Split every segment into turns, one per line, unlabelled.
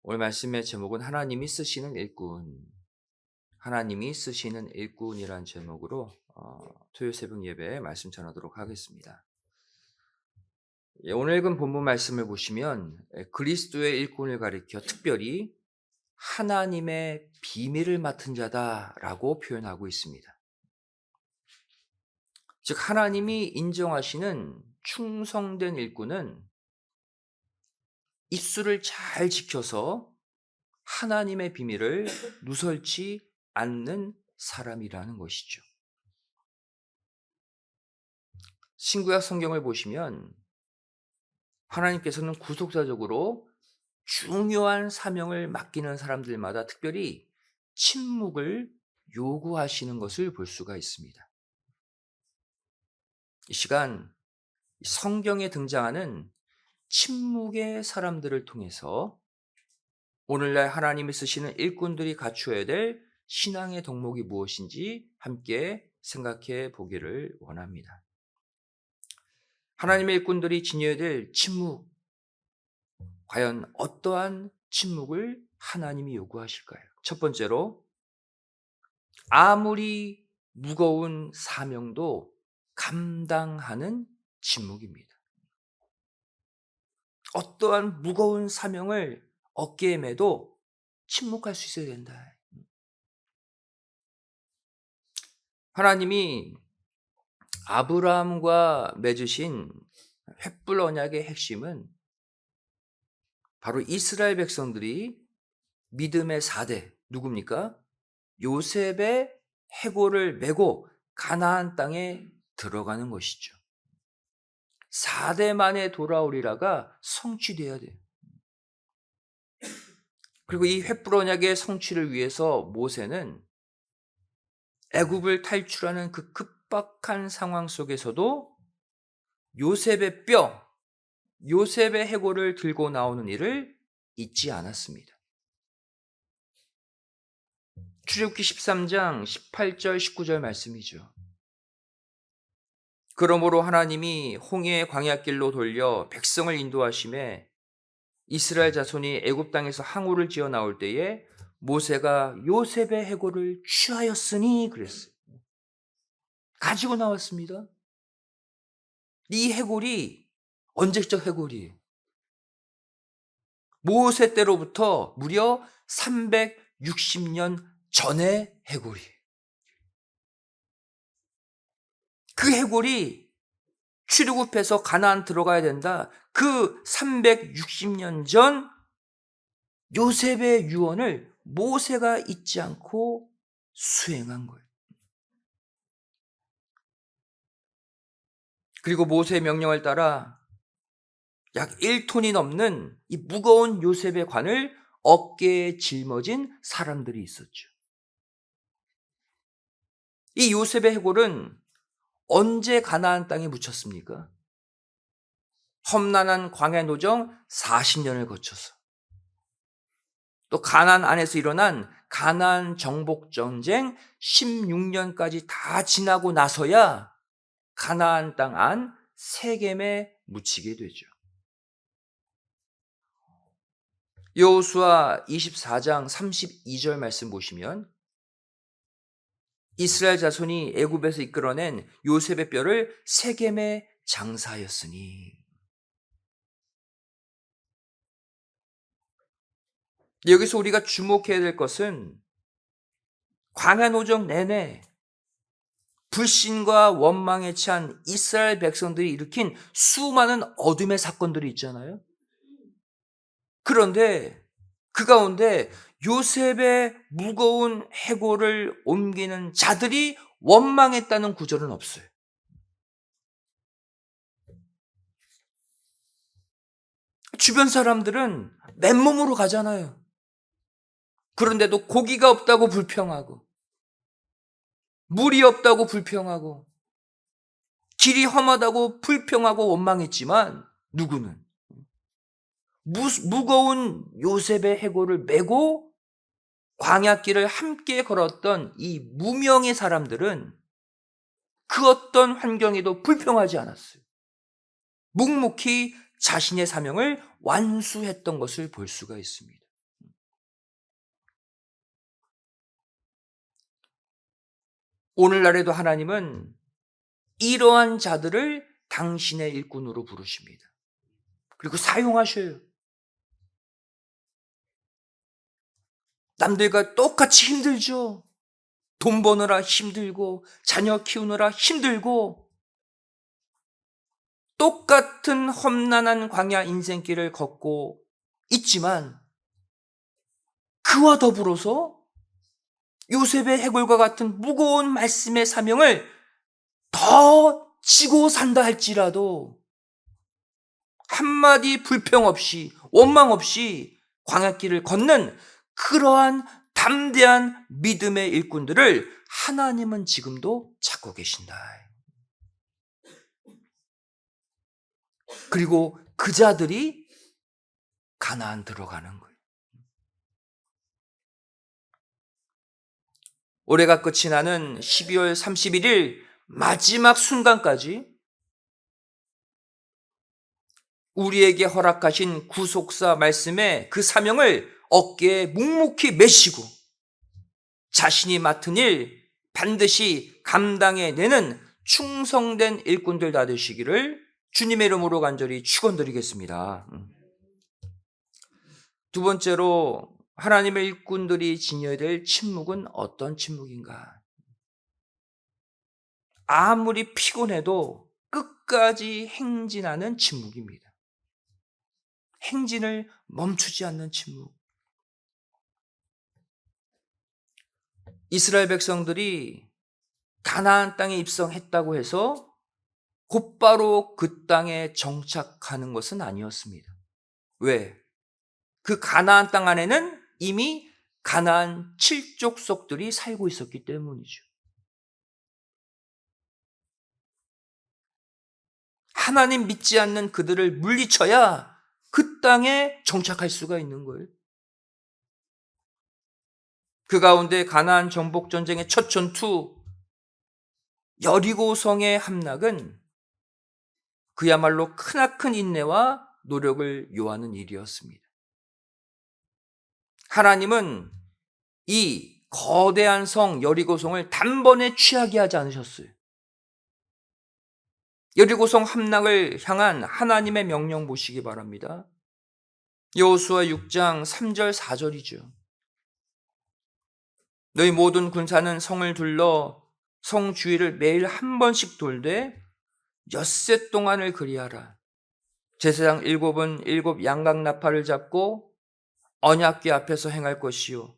오늘 말씀의 제목은 하나님이 쓰시는 일꾼, 하나님이 쓰시는 일꾼이란 제목으로 토요일 새벽 예배에 말씀 전하도록 하겠습니다. 오늘 읽은 본문 말씀을 보시면 그리스도의 일꾼을 가리켜 특별히 하나님의 비밀을 맡은 자다라고 표현하고 있습니다. 즉 하나님이 인정하시는 충성된 일꾼은 입술을 잘 지켜서 하나님의 비밀을 누설치 않는 사람이라는 것이죠. 신구약 성경을 보시면 하나님께서는 구속사적으로 중요한 사명을 맡기는 사람들마다 특별히 침묵을 요구하시는 것을 볼 수가 있습니다. 이 시간 성경에 등장하는 침묵의 사람들을 통해서 오늘날 하나님이 쓰시는 일꾼들이 갖추어야 될 신앙의 덕목이 무엇인지 함께 생각해 보기를 원합니다. 하나님의 일꾼들이 지녀야 될 침묵, 과연 어떠한 침묵을 하나님이 요구하실까요? 첫 번째로, 아무리 무거운 사명도 감당하는 침묵입니다. 어떠한 무거운 사명을 어깨에 메도 침묵할 수 있어야 된다. 하나님이 아브라함과 맺으신 횃불 언약의 핵심은 바로 이스라엘 백성들이 믿음의 4대, 누굽니까? 요셉의 해골을 메고 가나안 땅에 들어가는 것이죠. 4대 만에 돌아오리라가 성취되어야 돼요. 그리고 이 횃불 언약의 성취를 위해서 모세는 애굽을 탈출하는 그 급박한 상황 속에서도 요셉의 뼈, 요셉의 해골을 들고 나오는 일을 잊지 않았습니다. 출애굽기 13장 18절 19절 말씀이죠. 그러므로 하나님이 홍해의 광야길로 돌려 백성을 인도하심에 이스라엘 자손이 애굽 땅에서 항우를 지어 나올 때에 모세가 요셉의 해골을 취하였으니 그랬어요. 가지고 나왔습니다. 이 해골이 언제적 해골이에요? 모세 때로부터 무려 360년 전의 해골이에요. 그 해골이 출애굽해서 가나안 들어가야 된다. 그 360년 전 요셉의 유언을 모세가 잊지 않고 수행한 거예요. 그리고 모세의 명령을 따라 약 1톤이 넘는 이 무거운 요셉의 관을 어깨에 짊어진 사람들이 있었죠. 이 요셉의 해골은 언제 가나안 땅에 묻혔습니까? 험난한 광야 노정 40년을 거쳐서, 또 가나안 안에서 일어난 가나안 정복 전쟁 16년까지 다 지나고 나서야 가나안 땅 안 세겜에 묻히게 되죠. 여호수아 24장 32절 말씀 보시면 이스라엘 자손이 애굽에서 이끌어낸 요셉의 뼈를 세겜에 장사하였으니. 여기서 우리가 주목해야 될 것은 광야 노정 내내 불신과 원망에 찬 이스라엘 백성들이 일으킨 수많은 어둠의 사건들이 있잖아요. 그런데 그 가운데 요셉의 무거운 해골을 옮기는 자들이 원망했다는 구절은 없어요. 주변 사람들은 맨몸으로 가잖아요. 그런데도 고기가 없다고 불평하고, 물이 없다고 불평하고, 길이 험하다고 불평하고 원망했지만 누구는 무거운 요셉의 해골을 메고 광야길을 함께 걸었던 이 무명의 사람들은 그 어떤 환경에도 불평하지 않았어요. 묵묵히 자신의 사명을 완수했던 것을 볼 수가 있습니다. 오늘날에도 하나님은 이러한 자들을 당신의 일꾼으로 부르십니다. 그리고 사용하셔요. 남들과 똑같이 힘들죠. 돈 버느라 힘들고 자녀 키우느라 힘들고 똑같은 험난한 광야 인생길을 걷고 있지만 그와 더불어서 요셉의 해골과 같은 무거운 말씀의 사명을 더 지고 산다 할지라도 한마디 불평 없이 원망 없이 광야길을 걷는 그러한 담대한 믿음의 일꾼들을 하나님은 지금도 찾고 계신다. 그리고 그 자들이 가나안 들어가는 거예요. 올해가 끝이 나는 12월 31일 마지막 순간까지 우리에게 허락하신 구속사 말씀의 그 사명을 어깨에 묵묵히 메시고 자신이 맡은 일 반드시 감당해내는 충성된 일꾼들 다 되시기를 주님의 이름으로 간절히 축원드리겠습니다. 두 번째로 하나님의 일꾼들이 지녀야 될 침묵은 어떤 침묵인가? 아무리 피곤해도 끝까지 행진하는 침묵입니다. 행진을 멈추지 않는 침묵. 이스라엘 백성들이 가나안 땅에 입성했다고 해서 곧바로 그 땅에 정착하는 것은 아니었습니다. 왜? 그 가나안 땅 안에는 이미 가나안 7족속들이 살고 있었기 때문이죠. 하나님 믿지 않는 그들을 물리쳐야 그 땅에 정착할 수가 있는 거예요. 그 가운데 가나안 정복 전쟁의 첫 전투 여리고성의 함락은 그야말로 크나큰 인내와 노력을 요하는 일이었습니다. 하나님은 이 거대한 성 여리고성을 단번에 취하게 하지 않으셨어요. 여리고성 함락을 향한 하나님의 명령 보시기 바랍니다. 여호수아 6장 3절 4절이죠. 너희 모든 군사는 성을 둘러 성 주위를 매일 한 번씩 돌되 엿새 동안을 그리하라. 제사장 7은 7 양각 나팔을 잡고 언약궤 앞에서 행할 것이요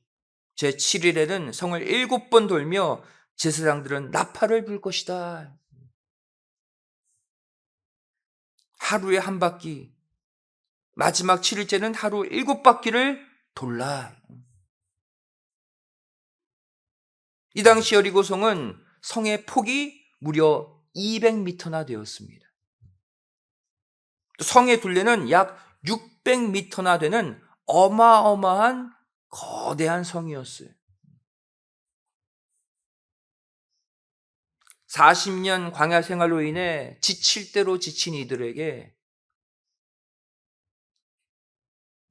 제7일에는 성을 7번 돌며 제사장들은 나팔을 불 것이다. 하루에 한 바퀴, 마지막 7일째는 하루 7바퀴를 돌라. 이 당시 여리고성은 성의 폭이 무려 200m나 되었습니다. 성의 둘레는 약 600m나 되는 어마어마한 거대한 성이었어요. 40년 광야 생활로 인해 지칠 대로 지친 이들에게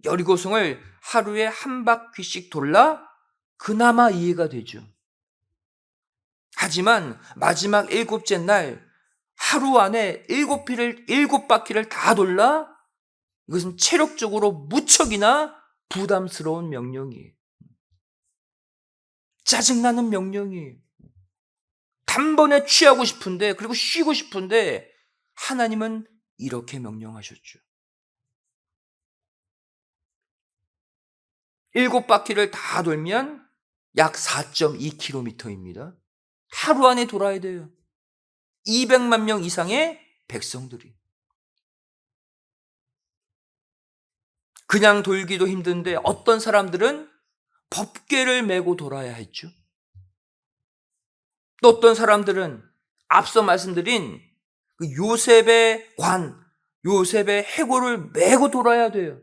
여리고성을 하루에 한 바퀴씩 돌라 그나마 이해가 되죠. 하지만 마지막 7째 날 하루 안에 7바퀴를 다 돌라 이것은 체력적으로 무척이나 부담스러운 명령이에요. 짜증나는 명령이에요. 단번에 취하고 싶은데 그리고 쉬고 싶은데 하나님은 이렇게 명령하셨죠. 7바퀴를 다 돌면 약 4.2km입니다. 하루 안에 돌아야 돼요. 200만 명 이상의 백성들이. 그냥 돌기도 힘든데 어떤 사람들은 법궤를 메고 돌아야 했죠. 또 어떤 사람들은 앞서 말씀드린 그 요셉의 관, 요셉의 해골을 메고 돌아야 돼요.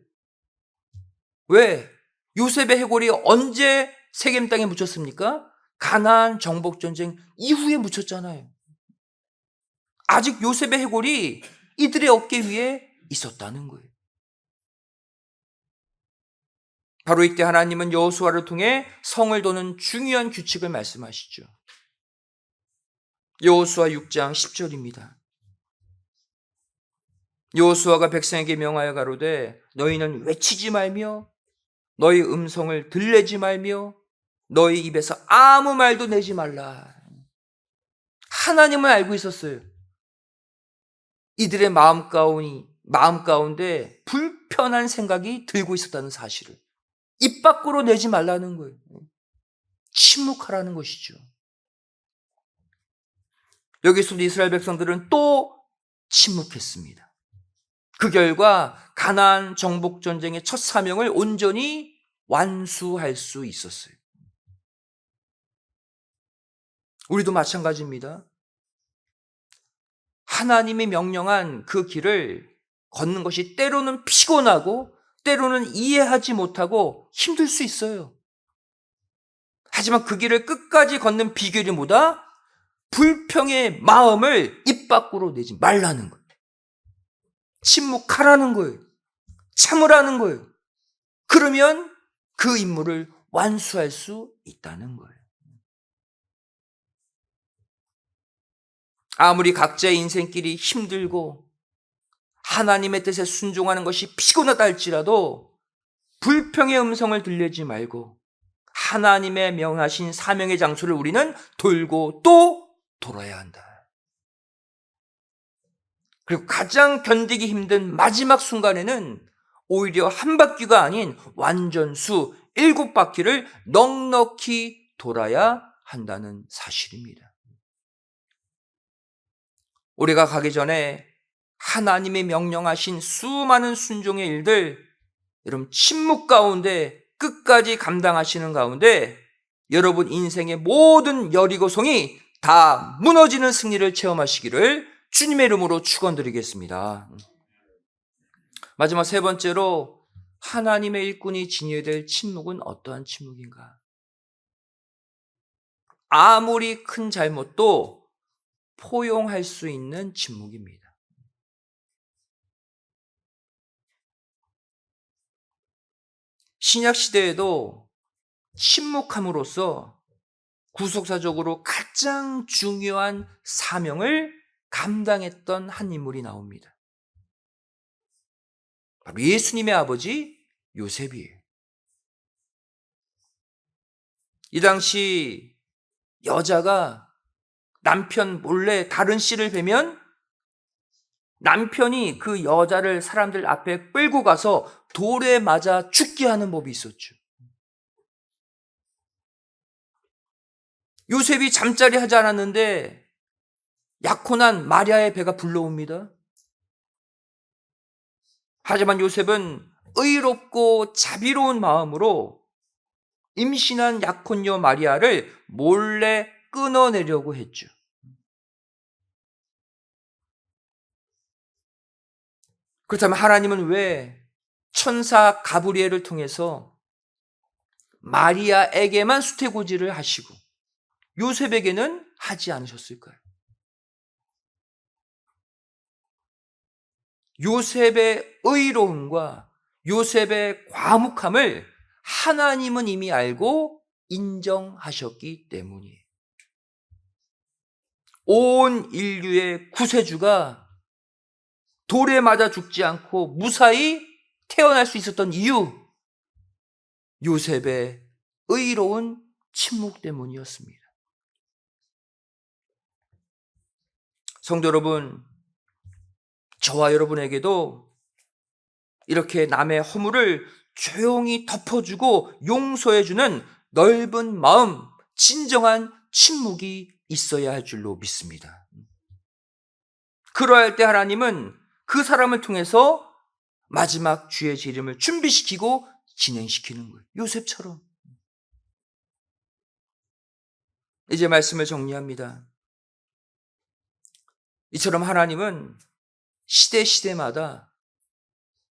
왜? 요셉의 해골이 언제 세겜 땅에 묻혔습니까? 가나안 정복 전쟁 이후에 묻혔잖아요. 아직 요셉의 해골이 이들의 어깨 위에 있었다는 거예요. 바로 이때 하나님은 여호수아를 통해 성을 도는 중요한 규칙을 말씀하시죠. 여호수아 6장 10절입니다. 여호수아가 백성에게 명하여 가로되 너희는 외치지 말며 너희 음성을 들내지 말며 너희 입에서 아무 말도 내지 말라. 하나님은 알고 있었어요. 이들의 마음 가운데 불편한 생각이 들고 있었다는 사실을 입 밖으로 내지 말라는 거예요. 침묵하라는 것이죠. 여기서 이스라엘 백성들은 또 침묵했습니다. 그 결과 가나안 정복 전쟁의 첫 사명을 온전히 완수할 수 있었어요. 우리도 마찬가지입니다. 하나님이 명령한 그 길을 걷는 것이 때로는 피곤하고 때로는 이해하지 못하고 힘들 수 있어요. 하지만 그 길을 끝까지 걷는 비결이 뭐다? 불평의 마음을 입 밖으로 내지 말라는 거예요. 침묵하라는 거예요. 참으라는 거예요. 그러면 그 임무를 완수할 수 있다는 거예요. 아무리 각자의 인생길이 힘들고 하나님의 뜻에 순종하는 것이 피곤하다 할지라도 불평의 음성을 들리지 말고 하나님의 명하신 사명의 장소를 우리는 돌고 또 돌아야 한다. 그리고 가장 견디기 힘든 마지막 순간에는 오히려 한 바퀴가 아닌 완전수 7바퀴를 넉넉히 돌아야 한다는 사실입니다. 우리가 가기 전에 하나님이 명령하신 수많은 순종의 일들, 여러분 침묵 가운데 끝까지 감당하시는 가운데 여러분 인생의 모든 여리고성이 다 무너지는 승리를 체험하시기를 주님의 이름으로 축원드리겠습니다. 마지막 세 번째로 하나님의 일꾼이 지녀야 될 침묵은 어떠한 침묵인가? 아무리 큰 잘못도 포용할 수 있는 침묵입니다. 신약 시대에도 침묵함으로써 구속사적으로 가장 중요한 사명을 감당했던 한 인물이 나옵니다. 바로 예수님의 아버지 요셉이에요. 이 당시 여자가 남편 몰래 다른 씨를 베면 남편이 그 여자를 사람들 앞에 끌고 가서 돌에 맞아 죽게 하는 법이 있었죠. 요셉이 잠자리 하지 않았는데 약혼한 마리아의 배가 불러옵니다. 하지만 요셉은 의롭고 자비로운 마음으로 임신한 약혼녀 마리아를 몰래 끊어내려고 했죠. 그렇다면 하나님은 왜 천사 가브리엘을 통해서 마리아에게만 수태고지를 하시고 요셉에게는 하지 않으셨을까요? 요셉의 의로움과 요셉의 과묵함을 하나님은 이미 알고 인정하셨기 때문이에요. 온 인류의 구세주가 돌에 맞아 죽지 않고 무사히 태어날 수 있었던 이유, 요셉의 의로운 침묵 때문이었습니다. 성도 여러분, 저와 여러분에게도 이렇게 남의 허물을 조용히 덮어주고 용서해주는 넓은 마음, 진정한 침묵이 있어야 할 줄로 믿습니다. 그러할 때 하나님은 그 사람을 통해서 마지막 주의 재림을 준비시키고 진행시키는 거예요. 요셉처럼. 이제 말씀을 정리합니다. 이처럼 하나님은 시대마다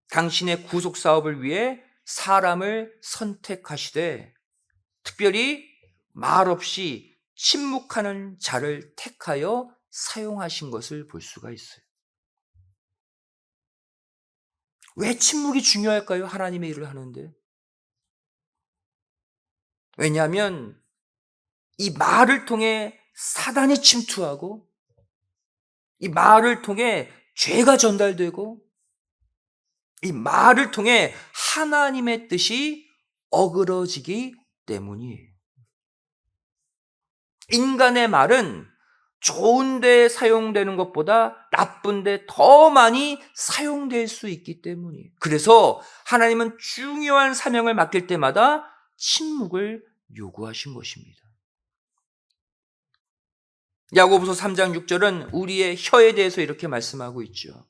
당신의 구속 사업을 위해 사람을 선택하시되 특별히 말없이 침묵하는 자를 택하여 사용하신 것을 볼 수가 있어요. 왜 침묵이 중요할까요? 하나님의 일을 하는데. 왜냐하면 이 말을 통해 사단이 침투하고 이 말을 통해 죄가 전달되고 이 말을 통해 하나님의 뜻이 어그러지기 때문이에요. 인간의 말은 좋은 데 사용되는 것보다 나쁜 데 더 많이 사용될 수 있기 때문이에요. 그래서 하나님은 중요한 사명을 맡길 때마다 침묵을 요구하신 것입니다. 야고보서 3장 6절은 우리의 혀에 대해서 이렇게 말씀하고 있죠.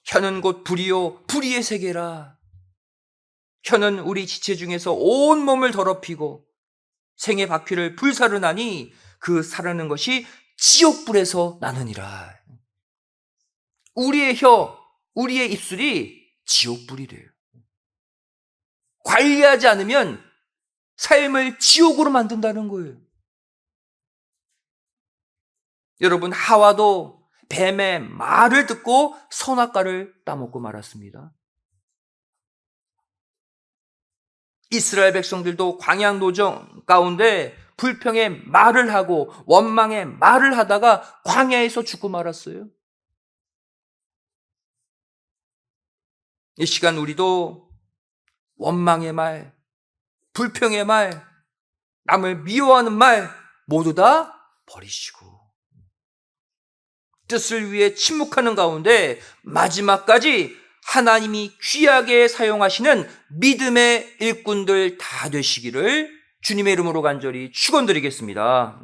혀는 곧 불이요 불의의 세계라. 혀는 우리 지체 중에서 온 몸을 더럽히고 생의 바퀴를 불사르나니 그 사르는 것이 지옥불에서 나느니라. 우리의 혀, 우리의 입술이 지옥불이래요. 관리하지 않으면 삶을 지옥으로 만든다는 거예요. 여러분, 하와도 뱀의 말을 듣고 선악과를 따먹고 말았습니다. 이스라엘 백성들도 광야 노정 가운데 불평의 말을 하고 원망의 말을 하다가 광야에서 죽고 말았어요. 이 시간 우리도 원망의 말, 불평의 말, 남을 미워하는 말 모두 다 버리시고 뜻을 위해 침묵하는 가운데 마지막까지 하나님이 귀하게 사용하시는 믿음의 일꾼들 다 되시기를 주님의 이름으로 간절히 축원드리겠습니다.